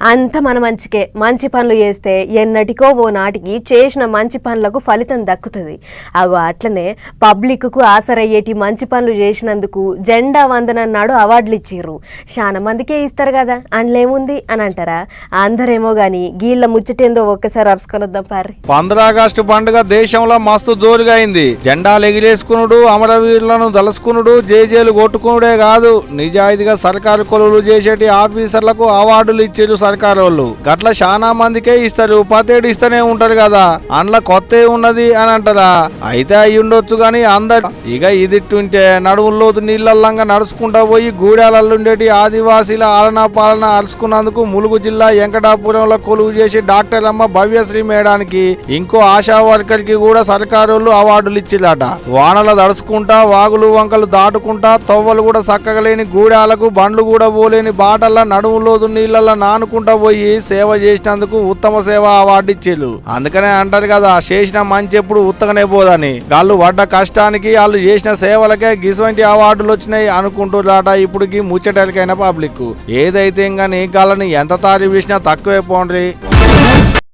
అంత మన మంచికే. మంచి పనులు చేస్తే ఎన్నటికో ఓ నాటికి చేసిన మంచి పనులకు ఫలితం దక్కుతుంది. అగో అట్లనే పబ్లిక్కు ఆసరయ్యేటి మంచి పనులు చేసినందుకు జెండా వందనం నాడు అవార్డులు ఇచ్చిర్రు. చాలా మందికే ఇస్తారు కదా, అందులేముంది అని అంటారా? అందరేమో గాని గీళ్ళ ముచ్చటేందో ఒక్కసారి అరుసుకొనొద్దాం పారి. 15 ఆగస్టు పండుగ దేశంలో మస్తు జోరుగా అయింది. జెండాలు ఎగిరేసుకునుడు, అమరవీరులను దలుసుకునుడు, జేజేలు కొట్టుకునుడే కాదు, నిజాయితీగా సర్కారు కొలువులు చేసేటి ఆఫీసర్లకు అవార్డులు ఇచ్చారు సర్కారు వాళ్ళు. గట్ల చాలా మందికే ఇస్తారు, పతేడు ఇస్తూనే ఉంటారు కదా, అందులో కొత్త ఉన్నది అని అంటారా? అయితే అయి ఉండొచ్చు గాని అందరు ఇక ఇదిట్టుంటే నడువుల్లోతు నీళ్ళల్లంగా నడుచుకుంటా పోయి గూడాలల్లుండేటి ఆదివాసీల ఆలనా పాలన అరుచుకున్నందుకు ములుగు జిల్లా వెంకటాపురంలో కొలువు చేసి డాక్టర్ అమ్మ భవ్యశ్రీ మేడానికి ఇంకో ఆశా వర్కర్ కి కూడా సర్కారు అవార్డులు ఇచ్చిలాట. వానల దడుచుకుంటా వాగులు వంకలు దాటుకుంటా తవ్వలు కూడా చక్కగా లేని గూడాలకు బండ్లు కూడా పోలేని బాటల్లా నడువులోతు నీళ్ళ నానుకుంటా పోయి సేవ చేసినందుకు ఉత్తమ సేవ అవార్డు ఇచ్చేళ్ళు. అందుకనే అంటారు కదా, చేసిన మంచి ఎప్పుడు ఉత్తగనే పోదని. వాళ్ళు పడ్డ కష్టానికి వాళ్ళు చేసిన సేవలకే గిసువంటి అవార్డులు వచ్చినాయి అనుకుంటున్నారట. ఇప్పుడు ముచ్చటలకైన పబ్లిక్ ఏదైతే గానీ గాళ్ళని ఎంత తారీఫ్ చేసినా తక్కువే పోండ్రి.